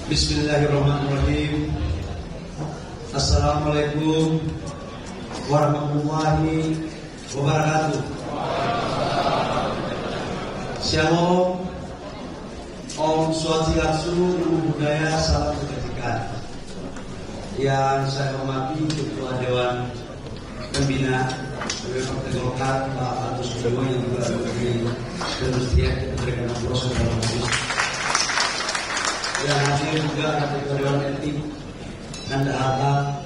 Bismillahirrahmanirrahim. Assalamualaikum warahmatullahi wabarakatuh. Shalom, Om Swastiastu, Namo Buddhaya, salam kebajikan. Yang saya hormati Ketua Dewan Pembina Partai Golkar, Pak Agus Dewo, yang juga sebagai Ketua Kementerian Proses dan Proses. Yang hadir juga Ketua Dewan Etik Nanda Hatta,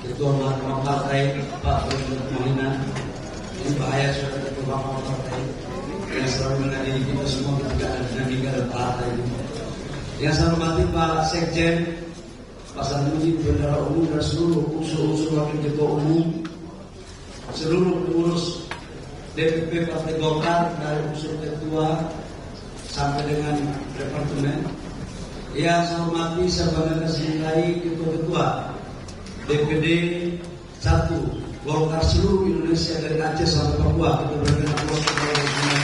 Ketua Mahkamah Partai Pak Presiden Mohina, ini bahaya sudah Ketua Mahkamah Partai yang selalu menghadiri kita semua ketika ada dinamika dan partai ini. Yang saya hormati Pak Sekjen, Pak Sanudi, Bendahara Umum, dan seluruh unsur-unsur wakil Ketua Umum, seluruh pengurus DPP Partai Golkar dari unsur ketua sampai dengan departemen. Yang saya hormati, saya banggakan sebagai ketua-ketua DPD 1 Golkar seluruh Indonesia dari Aceh sampai Papua. Kita berikan aplaus kepada semua.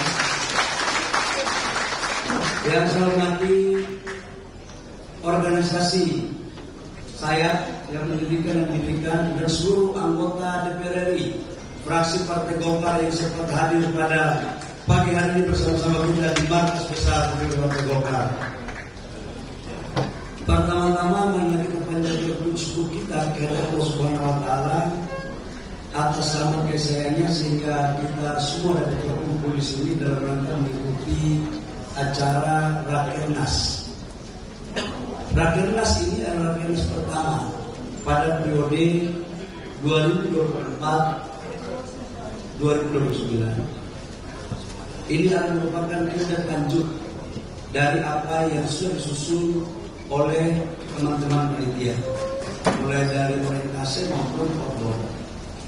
Yang saya hormati organisasi saya yang mendirikan dan seluruh anggota DPR RI, fraksi Partai Golkar yang sempat hadir pada pagi hari ini bersama-sama kita di markas besar Partai Golkar. Pertama-tama mari kita panjatkan syukur kita kepada Allah Subhanahu wa taala atas selamat kesayangannya sehingga kita semua dapat berkumpul di sini dalam rangka mengikuti acara Rakernas. Rakernas ini adalah Rakernas pertama pada periode 2024-2029. Ini akan merupakan tindak lanjut dari apa yang sudah disusun oleh teman-teman panitia, mulai dari orientasi maupun outdoor.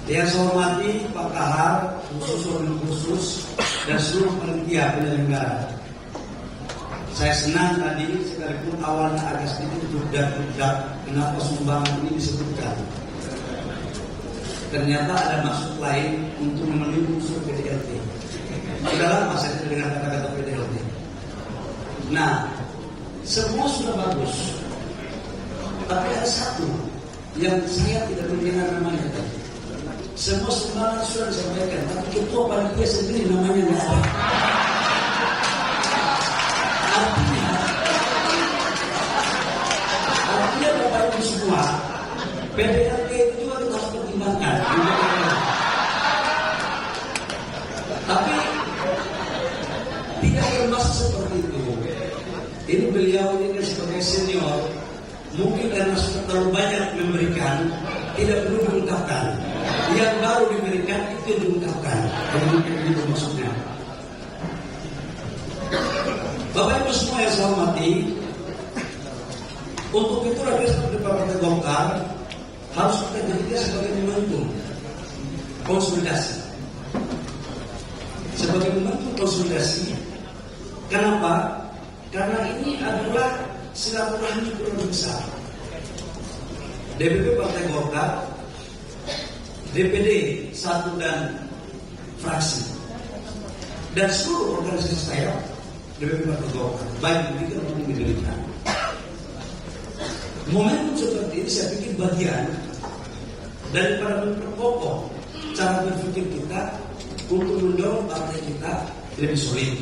Yang saya hormati Pak Kahar, khusus dan seluruh panitia penyelenggara. Saya senang tadi sekalipun awalnya agak sedikit dudak kenapa sumbangan ini disebutkan. Ternyata ada maksud lain untuk memenuhi unsur PDLT. Sudah lama saya dengar kata-kata PDLT. Nah, semua sudah bagus, tapi ada satu yang saya tidak mendengar namanya tadi. Semua sumbangan sudah disampaikan, tapi ketua panitia sendiri namanya tidak ada. Artinya Bapak Ibu semua, PDLT itu juga kita harus pertimbangkan. Tapi tidak bermaksud seperti itu. Ini beliau ini sebagai senior, mungkin karena sudah terlalu banyak memberikan, tidak perlu diungkapkan. Yang baru diberikan itu yang diungkapkan. Mungkin itu maksudnya. Bapak Ibu semua yang saya hormati, untuk itu rakyat seperti Partai Golkar harus kita jadikan sebagai momentum konsolidasi. Sebagai momentum konsolidasi. Kenapa? Karena ini adalah silaturahmi yang besar. DPP Partai Golkar, DPD 1 dan fraksi, dan seluruh organisasi saya DPP Partai Golkar, baik diberikan maupun diberikan. Momentum seperti ini saya pikir bagian daripada memperkokoh cara berpikir kita untuk mendorong partai kita lebih solid.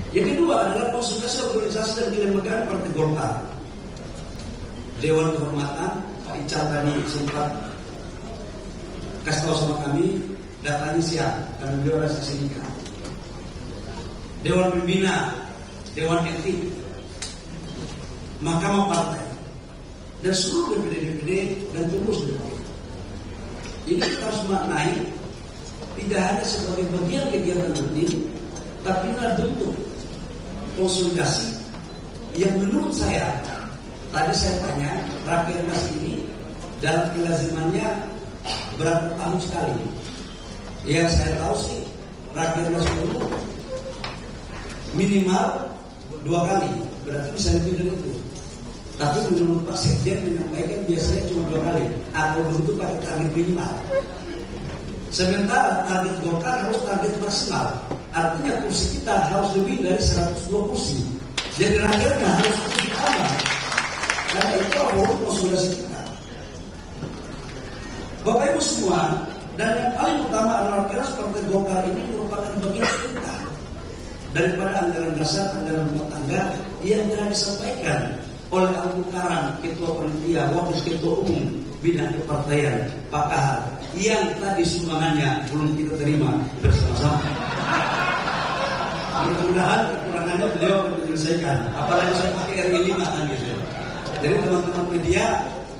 Yang kedua adalah konsolidasi organisasi dan kelembagaan Partai Golkar. Dewan Kehormatan, Pak Ical tadi sempat kasih tahu sama kami, datanya siap, dan beliau ada sini. Dewan Pembina, Dewan Etik, Mahkamah Partai, dan seluruh DPD dan pengurus DPD. Ini kita harus maknai tidak hanya sebagai bagian kegiatan rutin, tapi adalah bentuk konsolidasi yang menurut saya, tadi saya tanya Rakernas ini dalam kelazimannya berapa tahun sekali? Yang saya tahu sih Rakernas itu minimal 2 kali, berarti bisa lebih dari itu. Tapi menurut Pak Sekjen menyampaikan biasanya cuma 2 kali, atau begitu pakai target minimal. Sementara target Golkar harus target maksimal. Artinya kursi kita harus lebih dari 102 kursi. Jadi rakyatnya harus bersama. Karena itu adalah konsolidasi kita. Bapak Ibu semua, dan yang paling utama adalah keras Partai Golkar ini merupakan bagian kita daripada anggaran dasar, anggaran rumah tangga yang telah disampaikan oleh Abu Karan, Ketua Panitia, Wakil Ketua Umum Bidang Kepartaian, Pak Kahar, yang tadi sumbangannya belum kita terima bersama-sama. Mudah-mudahan kekurangannya beliau akan menyelesaikan. Apalagi saya pakai RI 5 kan gitu. Jadi teman-teman media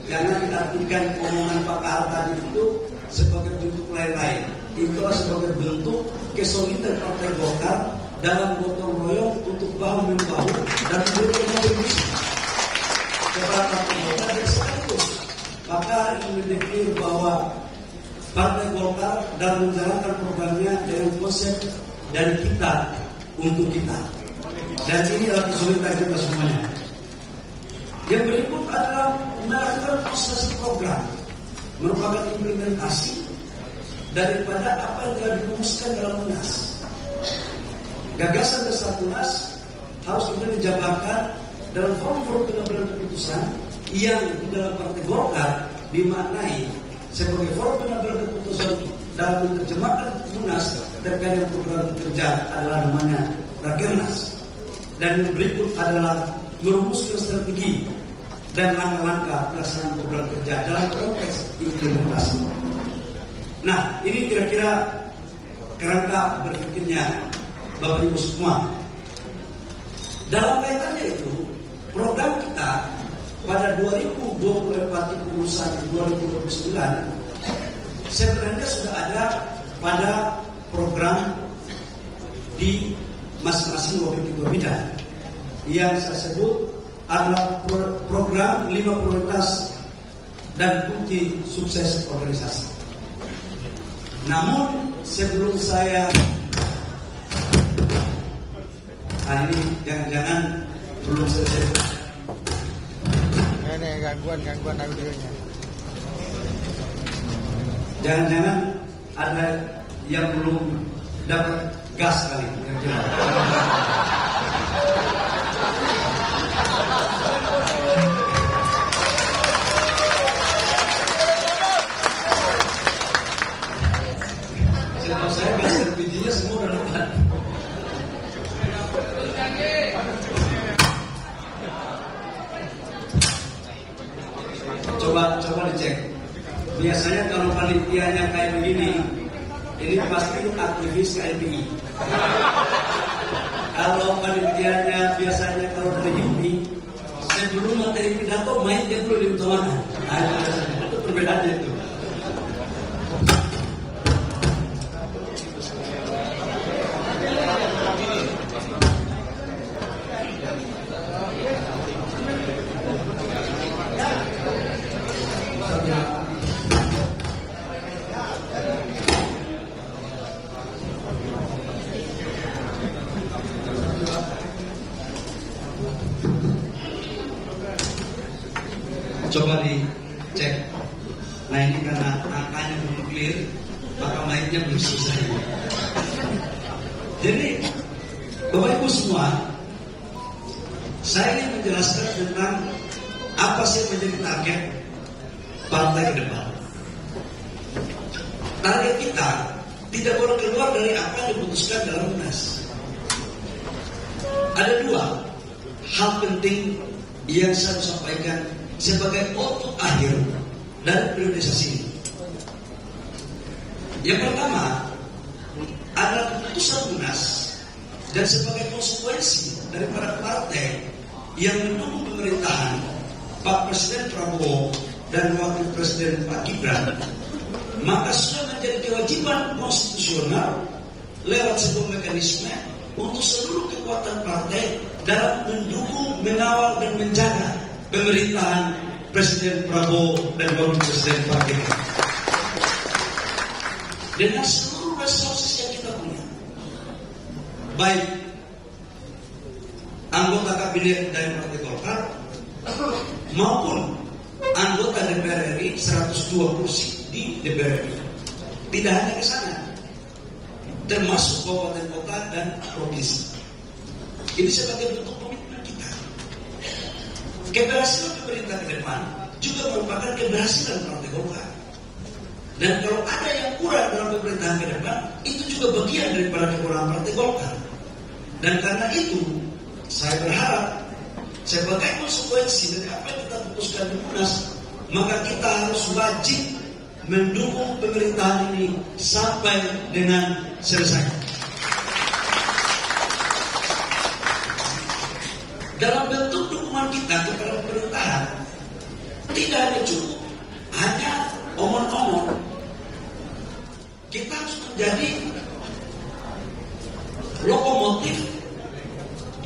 jangan diartikan omongan Pak Kahar tadi itu sebagai bentuk lain-lain. Itulah sebagai bentuk kesolidan Partai Golkar dalam gotong royong untuk bahu-membahu dan berdiskusi. Kepada Partai Golkar dan sekaligus maka ini mendeklir bahwa Partai Golkar dalam menjalankan programnya dengan konsep dari kita untuk kita. Dan ini adalah kesulitan kita semuanya. Yang berikut adalah melakukan proses program merupakan implementasi daripada apa yang telah dirumuskan dalam Munas. Gagasan dasar Munas harus kemudian dijabarkan dalam forum-forum pengambilan keputusan yang di dalam Partai Golkar dimaknai sebagai forum pengambilan keputusan dalam menerjemahkan Munas terkait dengan program kerja adalah namanya Rakernas. Dan yang berikut adalah merumuskan strategi dan langkah-langkah pelaksanaan program kerja dalam konteks implementasi. Nah, ini kira-kira kerangka berpikirnya Bapak Ibu semua. Dalam kaitannya itu, program kita pada 2024-2029 sebenarnya sudah ada pada program di masing-masing wakil ketua bidang yang saya sebut adalah program 5 prioritas dan kunci sukses organisasi. Namun sebelum saya ini jangan-jangan belum selesai. Ini gangguan audionya. Jangan-jangan ada yang belum dapat gas kali. Saya gas LPG-nya semua udah dapat. Coba dicek. Biasanya kalau panitianya kayak begini, ini pasti aktivis KLPI. Kalau panitianya biasanya kalau dari ini, sebelum materi pidato main dia dulu diutamakan. Itu perbedaannya itu. Coba dicek. Nah ini karena angkanya belum clear, maka mainnya belum selesai. Jadi Bapak Ibu semua, saya ingin menjelaskan tentang apa sih menjadi target partai ke depan. Target kita tidak boleh keluar dari apa yang diputuskan dalam Munas. Ada 2 hal penting yang saya sampaikan sebagai output akhir dari priorisasi ini. Yang pertama adalah keputusan Munas dan sebagai konsekuensi dari para partai yang mendukung pemerintahan Pak Presiden Prabowo dan Wakil Presiden Pak Gibran, maka sudah menjadi kewajiban konstitusional lewat sebuah mekanisme untuk seluruh kekuatan partai dalam mendukung, mengawal dan menjaga pemerintahan Presiden Prabowo dan Wakil Presiden Pak Gibran dengan seluruh resources yang kita punya, baik anggota kabinet dari Partai Golkar maupun anggota DPR RI 102 kursi di DPR RI. Tidak hanya ke sana, termasuk kabupaten kota dan provinsi. Ini sebagai bentuk komitmen kita. keberhasilan pemerintah ke depan juga merupakan keberhasilan Partai Golkar. Dan kalau ada yang kurang dalam pemerintahan ke depan, itu juga bagian daripada kekurangan Partai Golkar. Dan karena itu, saya berharap sebagai konsekuensi dari apa yang kita putuskan di Munas, maka kita harus wajib mendukung pemerintahan ini sampai dengan selesai. Dalam bentuk dukungan kita kepada pemerintahan, tidak hanya cukup hanya omong-omong. Kita harus menjadi lokomotif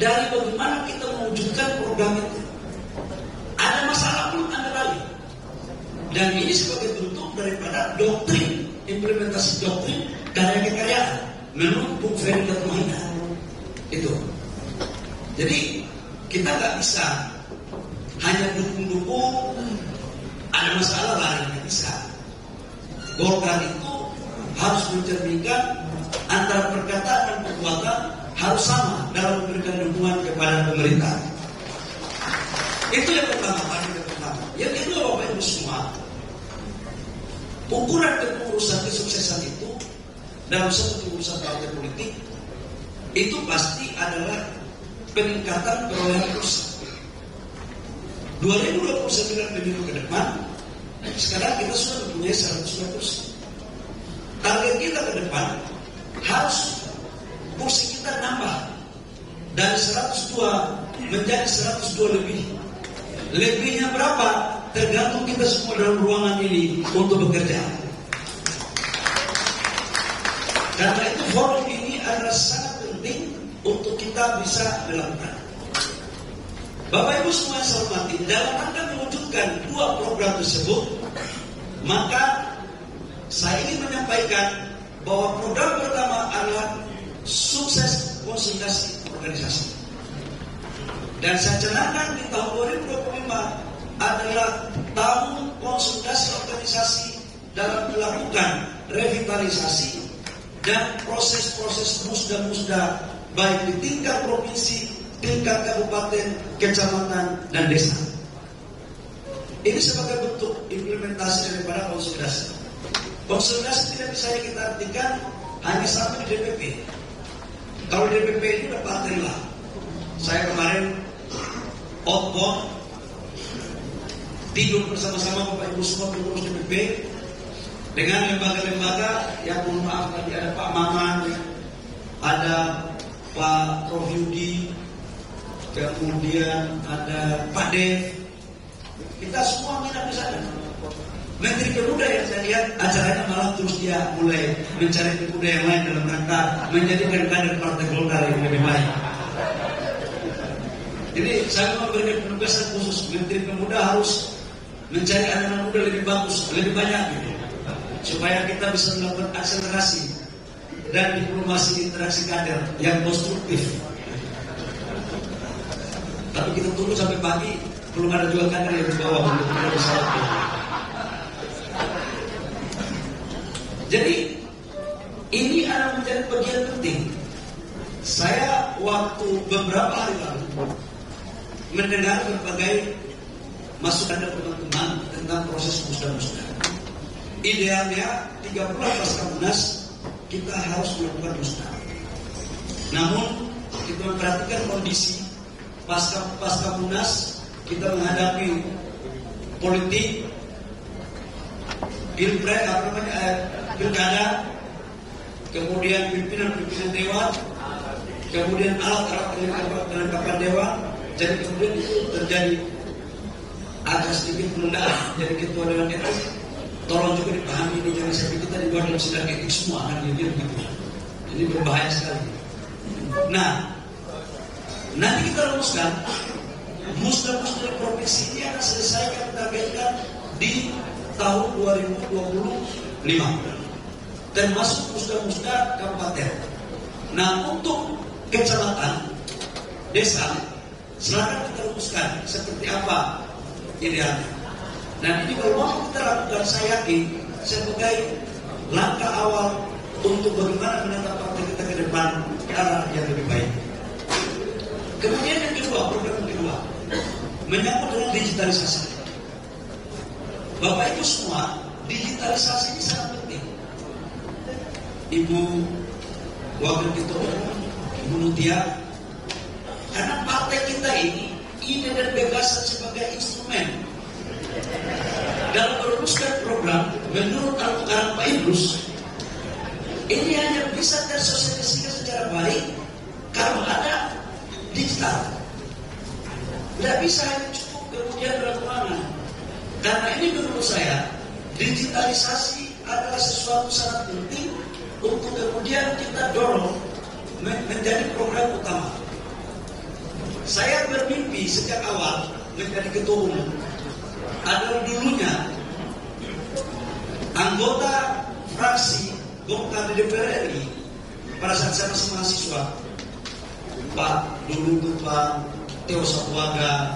dari bagaimana kita mewujudkan program itu. Ada masalah belum Anda kali. Dan ini sebagai bentuk daripada doktrin, implementasi doktrin karya-kekaryaan menurut Bung Ferry Mahina. Itu. Jadi kita nggak bisa hanya dukung-dukung, ada masalah lain, nggak bisa. Golkar itu harus mencerminkan antara perkataan dan perbuatan harus sama dalam memberikan dukungan kepada pemerintah. Itu yang pertama. Yang kedua, Bapak Ibu semua, ukuran kepengurusan kesuksesan itu dalam satu pengurusan partai politik itu pasti adalah peningkatan perolehan kursi. 2029 pemilu ke depan, sekarang kita sudah mempunyai 102 kursi. Target kita ke depan harus kursi kita nambah dari 102 menjadi 102 lebih. Lebihnya berapa? Tergantung kita semua dalam ruangan ini untuk bekerja. Karena itu forum ini adalah sangat penting untuk kita bisa melakukan. Bapak Ibu semua yang saya hormati, dalam rangka mewujudkan dua program tersebut, maka saya ingin menyampaikan bahwa program pertama adalah sukses konsolidasi organisasi. Dan saya canangkan di tahun 2025 adalah tahun konsolidasi organisasi dalam melakukan revitalisasi dan proses-proses musda-musda baik di tingkat provinsi, tingkat kabupaten, kecamatan, dan desa. Ini sebagai bentuk implementasi daripada konsolidasi. Konsolidasi tidak bisa kita artikan hanya sampai di DPP. Kalau DPP itu udah partai lah. Saya kemarin outbound tidur bersama-sama Bapak Ibu semua pengurus DPP dengan lembaga-lembaga yang mohon maaf tadi ada Pak Maman, ada Pak Prof Yudi, kemudian ada Pak Dev. Kita semua minat di sana. Menteri Pemuda yang saya lihat acaranya malah terus dia mulai mencari pemuda yang lain dalam rangka menjadikan kader Partai Golkar yang lebih baik. Jadi saya memberikan penugasan khusus Menteri Pemuda harus mencari anak-anak muda lebih bagus, lebih banyak gitu, supaya kita bisa melakukan akselerasi dan diplomasi interaksi kader yang konstruktif. Tapi kita tunggu sampai pagi belum ada juga kader yang di bawah untuk bisa. Jadi ini adalah menjadi bagian penting. Saya waktu beberapa hari lalu mendengar berbagai masukan dari teman-teman tentang proses musda-musda. Idealnya 3 bulan pasca Munas kita harus melakukan musda. Namun kita memperhatikan kondisi pasca Munas, kita menghadapi politik, pilkada, kemudian pimpinan dewan, kemudian alat kelengkapan dewan. Jadi kemudian itu terjadi agak sedikit penundaan. Jadi ketua dewan itu tolong juga dipahami ini, jangan sampai kita dibuat dalam sidang etik semua kan gitu. Ini berbahaya sekali. Nah, nanti kita rumuskan musda-musda provinsi ini akan selesai kita targetkan di tahun 2025, termasuk musda-musda kabupaten. Nah, untuk kecamatan, desa, silakan kita rumuskan seperti apa idealnya. Dan ini kalau mau kita lakukan, saya yakin sebagai langkah awal untuk bagaimana menata partai kita ke depan ke arah yang lebih baik. Kemudian yang kedua, program kedua, menyangkut dengan digitalisasi. Bapak Ibu semua, digitalisasi ini sangat penting. Ibu Wakil Ketua Umum, Ibu Mutia, karena partai kita ini ide dan gagasan sebagai instrumen dalam merumuskan program menurut Al-Quran Pak Idrus, ini hanya bisa tersosialisasikan secara baik kalau ada digital. Tidak bisa hanya cukup kemudian dalam ruangan. Karena ini menurut saya digitalisasi adalah sesuatu sangat penting untuk kemudian kita dorong menjadi program utama. Saya bermimpi sejak awal menjadi ketua umum adalah dulunya anggota fraksi Golkar di DPR RI pada saat saya masih mahasiswa, Pak dulu itu Pak Teo Sapuaga,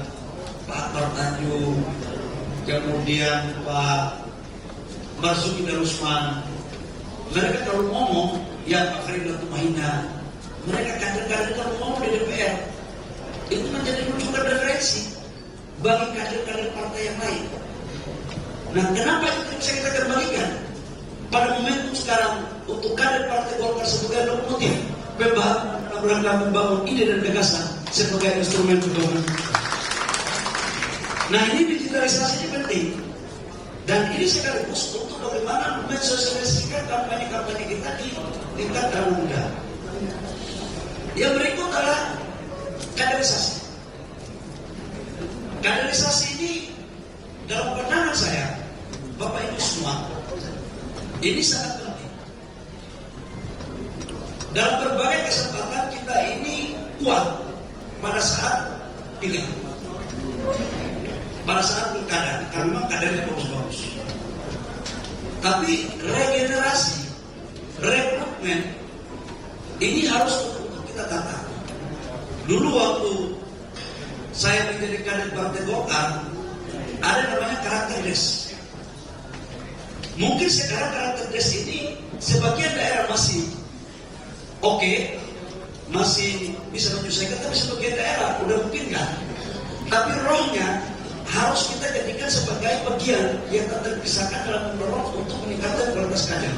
Pak Akbar Tanjung, kemudian Pak Marzuki Darusman. Mereka kalau ngomong, ya Pak Farid Latumahina, mereka kader-kader kalau ngomong di DPR itu menjadi rujukan referensi bagi kader-kader partai yang lain. Nah, kenapa itu bisa kita kembalikan pada momentum sekarang untuk kader partai Golkar sebagai lokomotif rangka membangun ide dan gagasan sebagai instrumen perjuangan. Nah, ini digitalisasi ini penting, dan ini sekaligus untuk bagaimana mensosialisasikan kampanye-kampanye kita di tingkat anak muda. Yang berikut adalah kaderisasi. Kaderisasi ini dalam pandangan saya, Bapak Ibu semua, ini sangat penting. Dalam berbagai kesempatan kita ini kuat pada saat pilihan, pada saat pilkada, karena memang kadernya bagus-bagus. Tapi regenerasi, rekrutmen ini harus untuk kita tata. Dulu waktu saya menjadi kader partai Golkar, ada namanya karakter des. Mungkin sekarang karakter des ini sebagian daerah masih oke, masih bisa menyelesaikan, tapi sebagian daerah udah mungkin kan. Tapi rohnya harus kita jadikan sebagai bagian yang tak terpisahkan dalam mendorong untuk meningkatkan kualitas kader.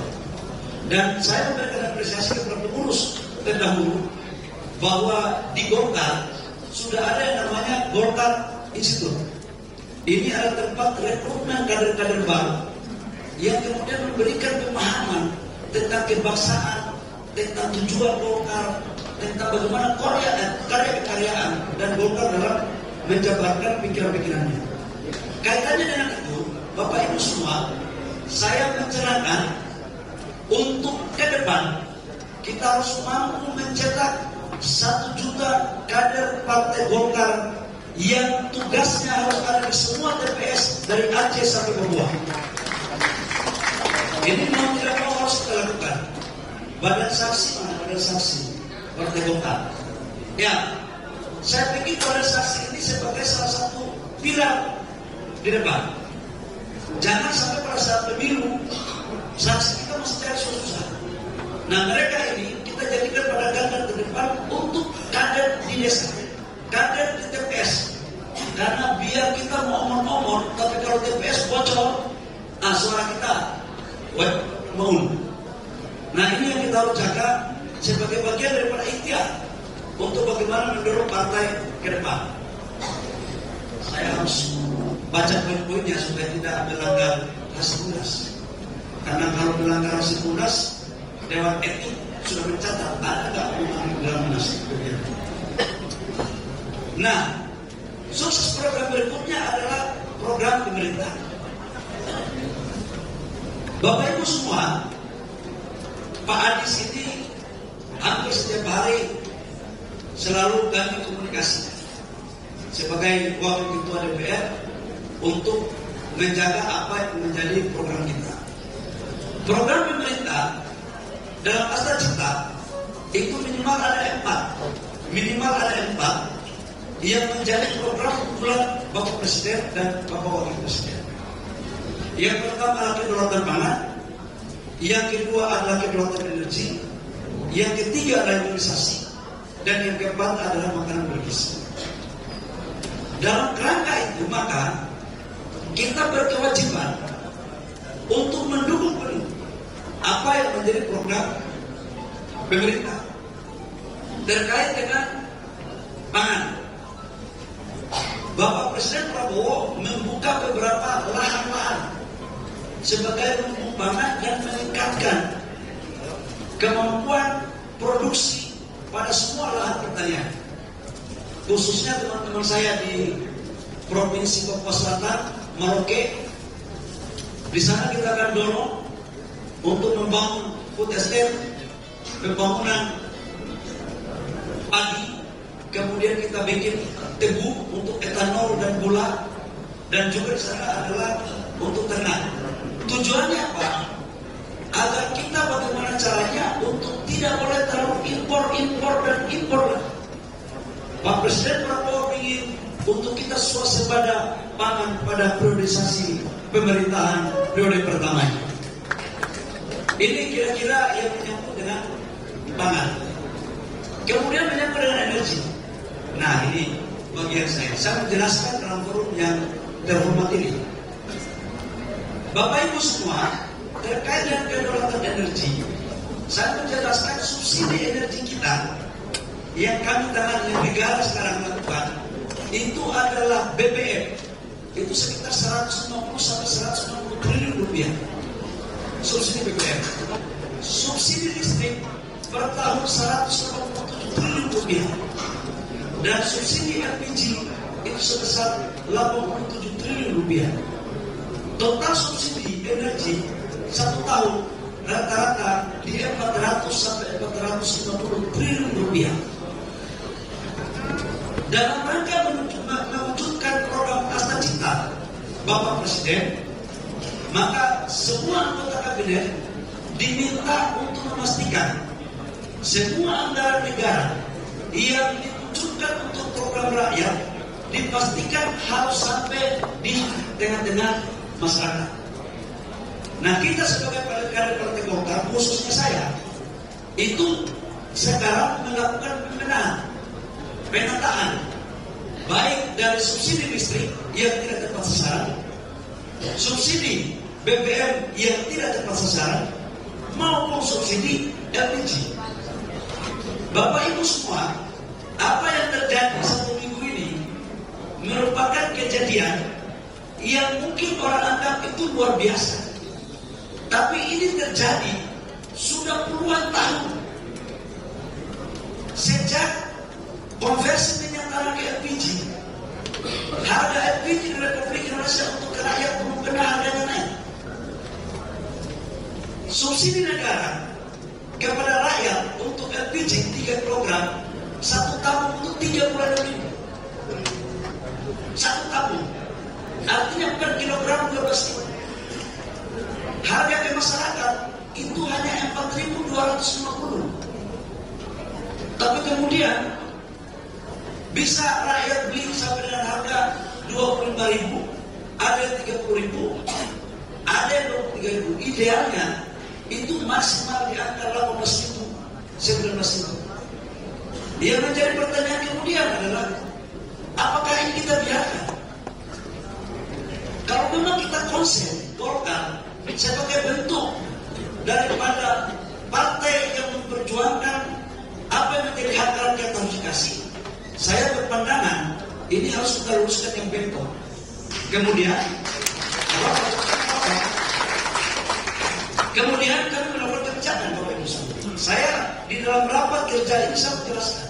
Dan saya memberikan apresiasi kepada pengurus terdahulu bahwa di Golkar sudah ada yang namanya Golkar Institute. Ini adalah tempat rekrutmen kader-kader baru yang kemudian memberikan pemahaman tentang kebangsaan, tentang tujuan Golkar, tentang bagaimana karya-kekaryaan dan Golkar dalam menjabarkan pikiran-pikirannya. Kaitannya dengan itu, Bapak Ibu semua, saya mencerahkan untuk ke depan kita harus mampu mencetak 1 juta kader partai Golkar yang tugasnya harus ada di semua TPS dari Aceh sampai Papua. Ini mau tidak mau harus kita lakukan. Badan saksi mana? Badan saksi partai Golkar. Ya, saya pikir badan saksi ini sebagai salah satu pilar di depan. Jangan sampai pada saat pemilu saksi kita masih cari susah. Nah, mereka ini kita jadikan pada garda terdepan untuk kader di desa, kader di TPS. Karena biar kita mau omong-omong, tapi kalau TPS bocor, suara kita mau. Nah, ini yang kita harus jaga sebagai bagian daripada ikhtiar untuk bagaimana mendorong partai ke depan. Saya harus baca poin-poinnya supaya tidak melanggar hasil munas. Karena kalau melanggar hasil munas, Dewan Etik sudah mencatat ada nggak mengalami dalam munas. Nah, sukses program berikutnya adalah program pemerintah. Bapak Ibu semua, Pak Adis ini hampir setiap hari selalu kami komunikasi sebagai wakil ketua DPR untuk menjaga apa yang menjadi program kita. Program pemerintah dalam Astra Cita itu minimal ada 4 yang menjadi program unggulan Bapak Presiden dan Bapak Wakil Presiden. Yang pertama adalah kedaulatan pangan, yang kedua adalah kedaulatan energi, yang ketiga adalah imunisasi, dan yang keempat adalah makanan bergizi. Dalam kerangka itu maka kita berkewajiban untuk mendukung penuh apa yang menjadi program pemerintah terkait dengan pangan. Bapak Presiden Prabowo membuka beberapa lahan-lahan sebagai lumbung pangan dan meningkatkan kemampuan produksi pada semua lahan pertanian. Khususnya teman-teman saya di Provinsi Papua Selatan, Merauke, di sana kita akan dorong untuk membangun food estate, pembangunan padi, kemudian kita bikin tebu untuk etanol dan gula, dan juga di sana adalah untuk ternak. Tujuannya apa? Agar kita bagaimana caranya untuk tidak boleh terlalu impor. Pak Presiden Prabowo ingin untuk kita swasembada pangan pada priorisasi pemerintahan periode pertama. Ini kira-kira yang menyangkut dengan pangan. Kemudian menyangkut dengan energi. Nah, ini bagian saya menjelaskan dalam forum yang terhormat ini. Bapak Ibu semua, terkait dengan kedaulatan energi, saya menjelaskan subsidi energi kita yang kami tangani negara sekarang lakukan itu adalah BBM, itu sekitar 150 sampai 160 triliun rupiah subsidi BBM. Subsidi listrik per tahun 187 triliun rupiah, dan subsidi LPG itu sebesar 87 triliun rupiah. Total subsidi energi satu tahun rata-rata di 400 sampai 450 triliun rupiah. Dalam rangka mewujudkan program Asta Cita Bapak Presiden, maka semua anggota kabinet diminta untuk memastikan semua anggaran negara yang diwujudkan untuk program rakyat dipastikan harus sampai di tengah-tengah masyarakat. Nah, kita sebagai kader Partai Golkar, khususnya saya, itu sekarang melakukan penataan baik dari subsidi listrik yang tidak tepat sasaran, subsidi BBM yang tidak tepat sasaran, maupun subsidi LPG. Bapak Ibu semua, apa yang terjadi satu minggu ini merupakan kejadian yang mungkin orang anggap itu luar biasa, tapi ini terjadi sudah puluhan tahun sejak konversi minyak tanah ke LPG. Harga LPG di Republik Indonesia untuk rakyat belum pernah harganya naik. Subsidi negara kepada rakyat untuk LPG 3 kilogram satu tabung untuk 3 bulan lebih. Satu tabung, artinya per kilogram 12 ribu. Harga ke masyarakat itu hanya 4.250. Tapi kemudian bisa rakyat beli sampai dengan harga 25.000, ada yang 30.000, ada yang 23.000. Idealnya itu maksimal di angka 18.000, 19.000. Yang menjadi pertanyaan kemudian adalah, apakah ini kita biarkan? Kalau memang kita konsen Golkar sebagai bentuk daripada partai yang memperjuangkan apa yang menjadi hak rakyat harus dikasih, saya berpandangan ini harus kita luruskan yang bentuk. Kemudian kami melakukan kebijakan Bapak Ibu. Saya di dalam rapat kerja ini saya menjelaskan.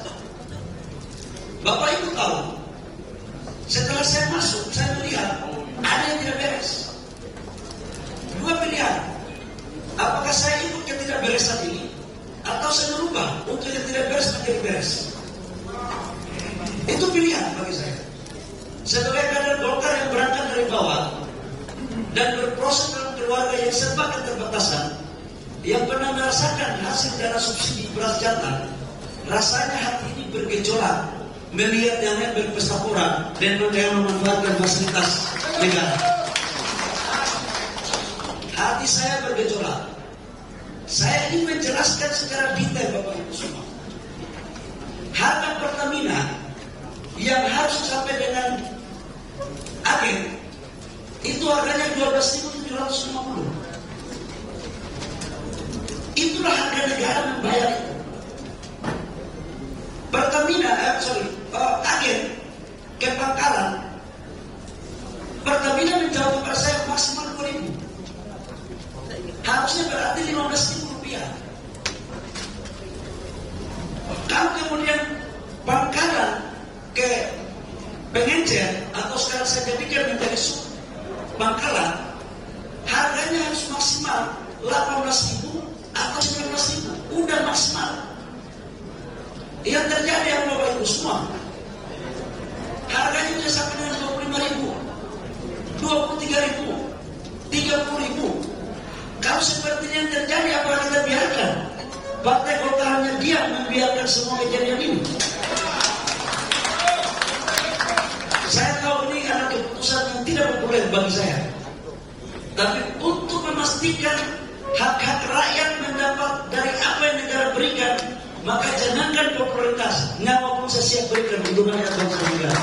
Bapak Ibu tahu, setelah saya masuk, saya melihat ada yang tidak beres. Dua pilihan, apakah saya ikut ketidakberesan ini, atau saya merubah untuk yang tidak beres menjadi beres. Itu pilihan bagi saya. Sebagai kader Golkar yang berangkat dari bawah dan berproses dalam keluarga yang serba keterbatasan, yang pernah merasakan hasil dana subsidi beras jantan, rasanya hati ini bergejolak melihat yang lain berpesta pora dan memanfaatkan fasilitas negara. Hati saya bergejolak. Saya ingin menjelaskan secara detail Bapak Ibu semua. Harga Pertamina yang harus sampai dengan agen itu harganya 12.750. Itulah harga negara membayar itu. Pertamina, agen ke Pangkalan, Pertamina menjawab kepada saya maksimal 2.000. Harusnya berarti 15.000 rupiah. Kalau kemudian Pangkalan ke Pengencer atau sekarang saya jadikan menjadi sub Pangkalan, harganya harus maksimal 18.000 atau 19.000. Udah maksimal. Yang terjadi yang Bapak Ibu semua, harganya bisa sampai dengan 25.000, 23.000, 30.000. Kalau seperti yang terjadi, apa kita biarkan? Partai Golkar hanya diam membiarkan semua kejadian ini. Saya tahu ini adalah keputusan yang tidak populer bagi saya. Tapi untuk memastikan hak-hak rakyat mendapat dari apa yang negara berikan, maka jangankan popularitas, nyawa pun saya siap berikan untuk rakyat bangsa negara.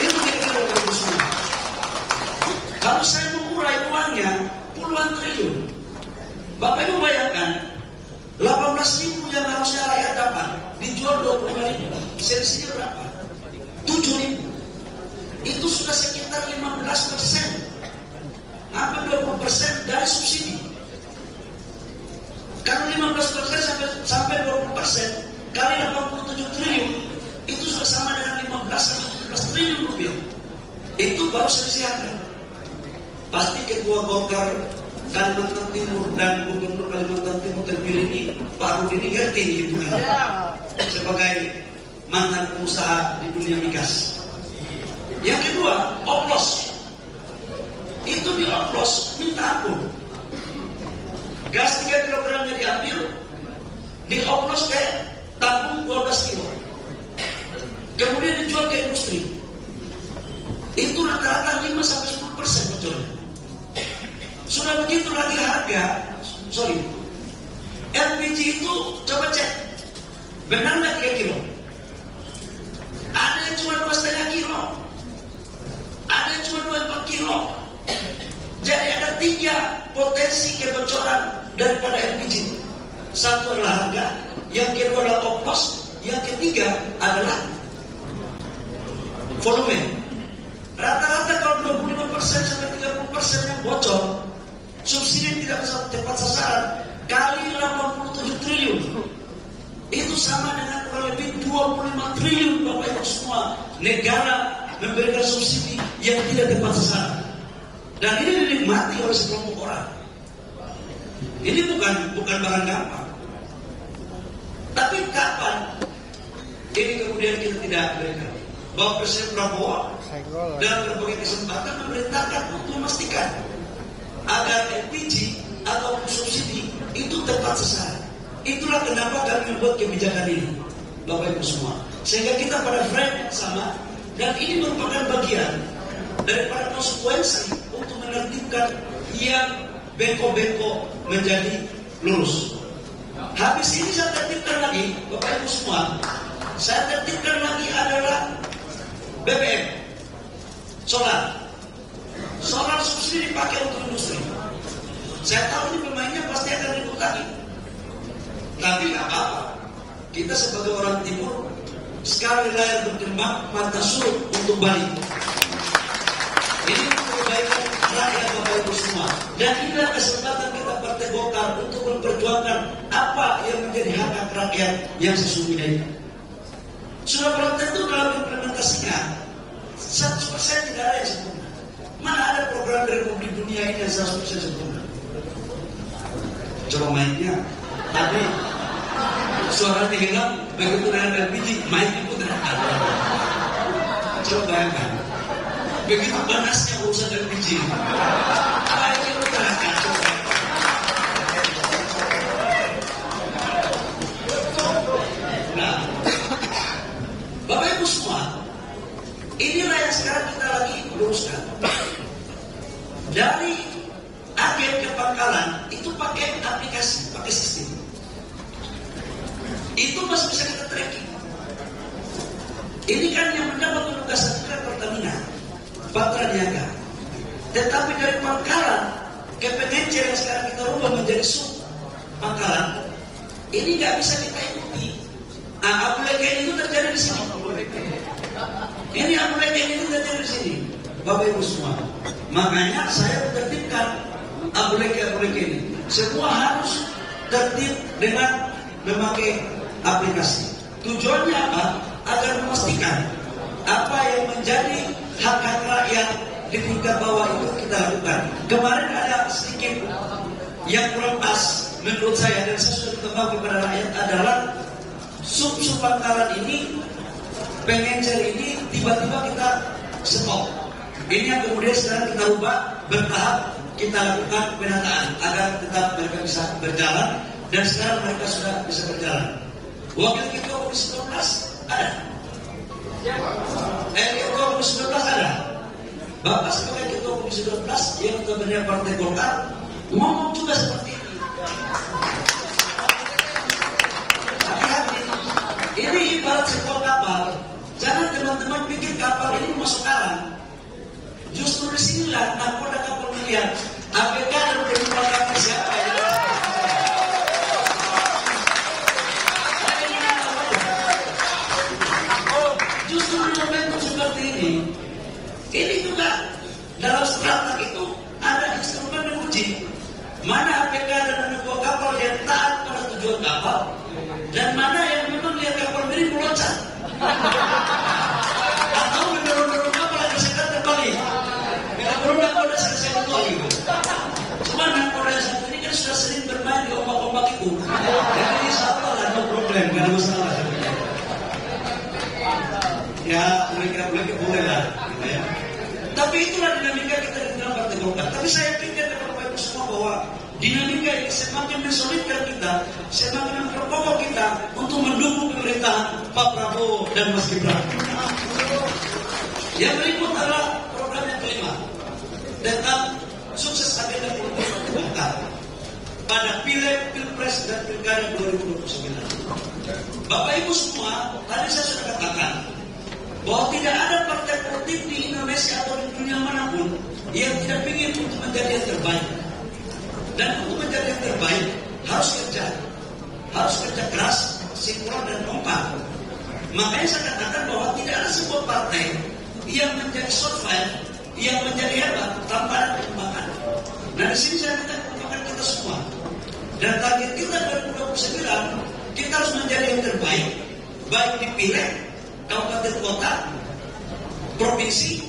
Itu kira-kira keputusan. Kalau saya mengurai uangnya puluhan triliun, Bapak Ibu bayangkan 18.000 yang harusnya rakyat dapat dijual 25.000, selisihnya berapa? 7.000. Itu sudah sekitar 15%, hampir 20% dari subsidi. Kalau 15% sampai 20% kali 87 triliun, itu sudah sama dengan 15 triliun rupiah. Itu baru selisih harga. Pasti Ketua Golkar Kalimantan Timur dan Gubernur Kalimantan Timur terpilih ini Pak Rudi ini ngerti gitu kan? Sebagai mantan pengusaha di dunia migas. Yang kedua, oplos. Itu dioplos minta ampun. Gas 3 kilogramnya diambil, dioplos ke tabung 12 kilo. Kemudian dijual ke industri. Itu rata-rata 5-10% bocornya. Sudah begitu lagi harga, LPG itu coba cek, benar nggak 3 kilo? Ada yang cuma 2,5 kilo, ada yang cuma 2,4 kilo. Jadi ada 3 potensi kebocoran daripada LPG. Satu adalah harga, yang kedua adalah oplos, yang ketiga adalah volume. Rata-rata kalau 25% sampai 30% yang bocor, subsidi tidak bisa tepat sasaran, kali 87 triliun. Itu sama dengan kurang lebih 25 triliun Bapak Ibu semua. Negara memberikan subsidi yang tidak tepat sasaran. Dan ini dinikmati oleh sekelompok orang. Ini bukan barang gampang. Tapi kapan ini kemudian kita tidak berikan? Bahwa Presiden Prabowo dalam berbagai kesempatan memerintahkan untuk memastikan agar LPG atau subsidi itu tepat sasaran. Itulah kenapa kami membuat kebijakan ini, Bapak Ibu semua. Sehingga kita pada frame yang sama, dan ini merupakan bagian daripada konsekuensi untuk menertibkan yang bengkok-bengkok menjadi lurus. Habis ini saya tertibkan lagi, Bapak Ibu semua, saya tertibkan lagi adalah BBM, solar subsidi dipakai untuk industri. Saya tahu ini pemainnya pasti akan ribut lagi, tapi nggak apa-apa. Kita sebagai orang timur, sekali layar berkembang mata surut untuk balik. Ini untuk kebaikan rakyat Bapak Ibu semua. Dan inilah kesempatan kita Partai Golkar untuk memperjuangkan apa yang menjadi hak rakyat yang sesungguhnya itu. Sudah belum tentu dalam implementasinya 100% tidak ada yang sempurna. Mana ada program di Republik Dunia ini yang 100% sempurna? Coba mainnya. Tapi suara hilang begitu dengan LPG, main itu tidak ada. Coba bayangkan, begitu panasnya urusan LPG. Main itu tidak ada. Nah, Bapak Ibu semua, inilah yang sekarang kita lagi luruskan. Dari agen ke Pangkalan itu pakai aplikasi, pakai sistem. Itu masih bisa kita tracking. Ini kan yang mendapat penugasan juga Pertamina, Patra Niaga. Tetapi dari Pangkalan ke Pengencer yang sekarang kita rubah menjadi sub Pangkalan, ini nggak bisa kita ikuti. Abu Leken itu terjadi di sini. Ini Abu Leken itu terjadi di sini, Bapak Ibu semua. Makanya saya tertibkan Abu Leken ini. Semua harus tertib dengan memakai aplikasi. Tujuannya apa? Agar memastikan apa yang menjadi hak-hak rakyat di tingkat bawah itu kita lakukan. Kemarin ada sedikit yang kurang pas menurut saya, dan saya sudah beritahu kepada rakyat adalah sub Pangkalan ini, Pengencer ini tiba-tiba kita stop. Ini yang kemudian sekarang kita ubah bertahap, kita lakukan penataan agar tetap mereka bisa berjalan, dan sekarang mereka sudah bisa berjalan. Wakil Ketua Komisi 12 ada. Ketua Komisi 12 ada. Bapak sebagai Ketua Komisi 12 yang notabene Partai Golkar ngomong juga seperti ini. Hati-hati. Ini ibarat sebuah kapal. Jangan teman-teman pikir kapal ini masuk karang. Justru disinilah nakoda kapal melihat APK dan penumpang kapal siapa ya. Justru di momentum seperti ini juga dalam strata itu ada instrumen menguji mana APK dan anak buah kapal yang taat pada tujuan kapal, dan mana yang memang lihat kapal miring meloncat atau mendorong-dorong kapal agar segera terbalik. Kalau nakoda selesai kembali. Cuma nakoda yang satu ini kan sudah sering bermain di ombak-ombak itu. Jadi insya Allah ada problem, gak ada masalah. Ya, mereka boleh lah, gitu ya. Tapi itulah dinamika kita di dalam Partai Golkar. Tapi saya pikir kepada Bapak Ibu semua bahwa dinamika ini semakin mensolidkan kita, semakin memperkokoh kita untuk mendukung pemerintahan Pak Prabowo dan Mas Gibran. Yang berikut adalah program yang kelima tentang sukses agenda politik Partai Golkar pada Pileg, Pilpres dan Pilkada 2029. Bapak Ibu semua, tadi saya sudah katakan bahwa tidak ada partai politik di Indonesia atau di dunia manapun yang tidak ingin untuk menjadi yang terbaik. Dan untuk menjadi yang terbaik harus kerja keras, sinkron dan kompak. Makanya saya katakan bahwa tidak ada sebuah partai yang menjadi survive, yang menjadi hebat tanpa ada perkembangan. Nah di sini saya minta perkembangan kita semua. Dan target kita 2029 kita harus menjadi yang terbaik, baik di Pileg, kabupaten kota, provinsi,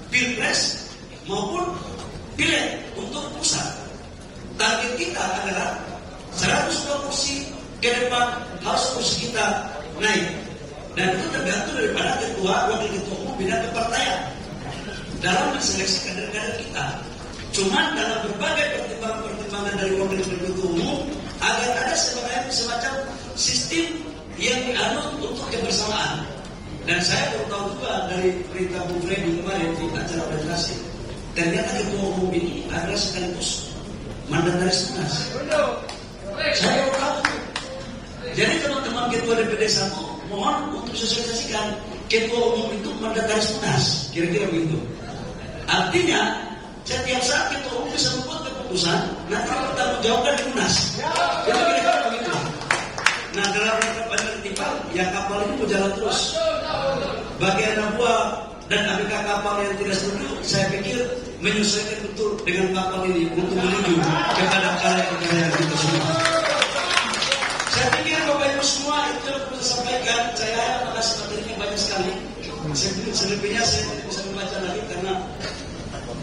pilpres maupun pileg untuk pusat. Target kita adalah 102 kursi ke depan harus kursi kita naik, dan itu tergantung daripada ketua, wakil ketua umum bidang kepartaian dalam menseleksi kader-kader kita. Cuman dalam berbagai pertimbangan dari wakil ketua umum agar ada semacam sistem yang dianut untuk kebersamaan. Dan saya baru tahu juga dari perintah Bung Freddy kemarin di acara presentasi, ternyata ketua umum ini adalah sekaligus mandataris Munas. Saya baru tahu. Jadi teman-teman ketua DPD 1 mohon untuk sosialisasikan ketua umum itu mandataris Munas, kira-kira begitu. Artinya setiap saat ketua umum bisa membuat keputusan, nanti bertanggung jawabkan di Munas. Itu kira-kira begitu. Nah dalam rangka penertiban, ya kapal ini berjalan terus. Bagi anak buah dan ABK kapal yang tidak setuju, saya pikir menyesuaikan betul dengan kapal ini untuk menuju kepada karya-karya kita semua. Saya pikir Bapak Ibu semua itu yang perlu saya sampaikan. Saya harap makasih materinya banyak sekali. Selebihnya saya tidak bisa membaca lagi karena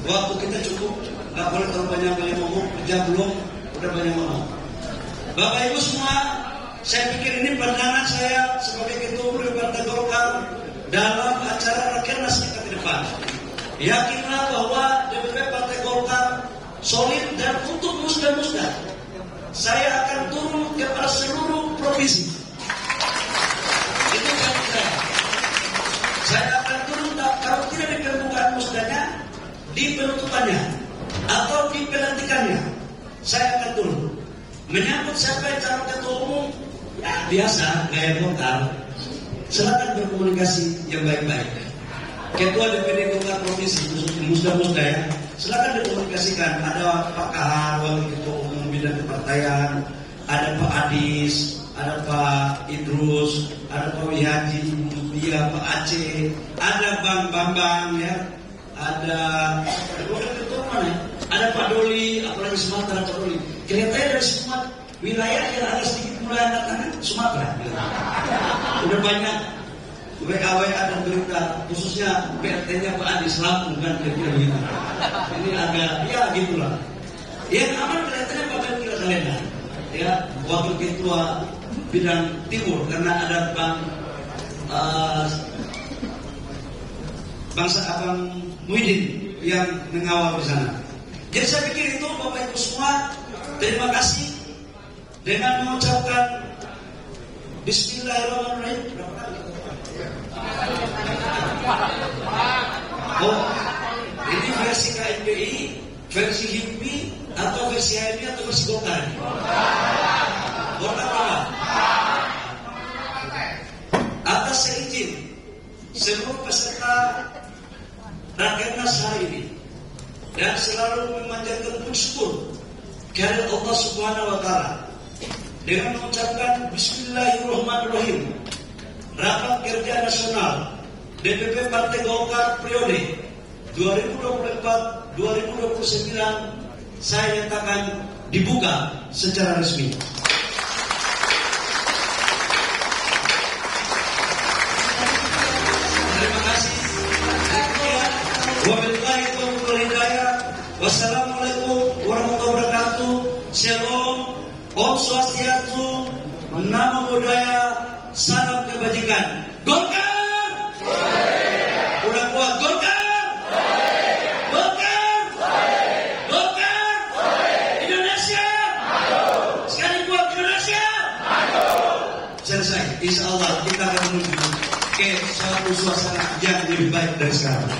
waktu kita cukup. Gak boleh terlalu banyak ngomong, kerja belum, udah banyak ngomong. Bapak Ibu semua, saya pikir ini pandangan saya sebagai ketua umum Partai Golkar dalam acara Rakernas kita ke depan. Yakinlah bahwa DPP Partai Golkar solid dan untuk musda-musda. Saya akan turun kepada seluruh provinsi. Itu janji saya. Saya akan turun kalau tidak di pembukaan musdanya, di penutupannya atau di pelantikannya. Saya akan turun. Menyambut siapa yang calon ketua umum, ya biasa gaya Golkar. silakan berkomunikasi yang baik-baik. Ketua DPD Golkar Provinsi Musda ya, silakan dikomunikasikan. Ada Pak Kahar, Wakil Ketua Umum Bidang Kepartaian, ada Pak Adis, ada Pak Idrus, ada Pak Wihaji, dia Pak Aceh, ada Bang Bambang ya, ada Wakil Ketua mana? Ada Pak Doli, apalagi Sumatera Pak Doli. Kelihatannya dari semua wilayah yang ada sedikit mulai anak-anak Sumatera. Udah banyak WA dan berita, khususnya BRT-nya Pak Adis Lampung kan kira-kira begitu. Ini agak, ya gitulah. Yang aman kelihatannya Pak Kira Kalena, ya Wakil Ketua Bidang Timur, karena ada Bangsa Abang Muhyiddin yang mengawal di sana. Jadi saya pikir itu Bapak Ibu semua, terima kasih dengan mengucapkan Bismillahirrahmanirrahim. Oh, ini versi KMPI, versi HIPMI, atau versi HMI atau versi Golkar? Golkar apa? Atas seizin seluruh peserta Rakernas hari ini dan selalu memanjatkan syukur kehadirat Allah Subhanahu wa Ta'ala dengan mengucapkan Bismillahirrahmanirrahim. Rapat Kerja Nasional DPP Partai Golkar periode 2024-2029 saya nyatakan dibuka secara resmi. Terima kasih. Wabillahi taufiq wal hidayah. Wassalamualaikum warahmatullahi wabarakatuh. Shalom. Om Swastiastu. Namo Buddhaya. Salam kebajikan. Golkar. Udah kuat Golkar. Golkar. Golkar. Indonesia. Sekali kuat Indonesia. Selesai. Insya Allah kita akan menuju ke suatu suasana yang lebih baik dari sekarang.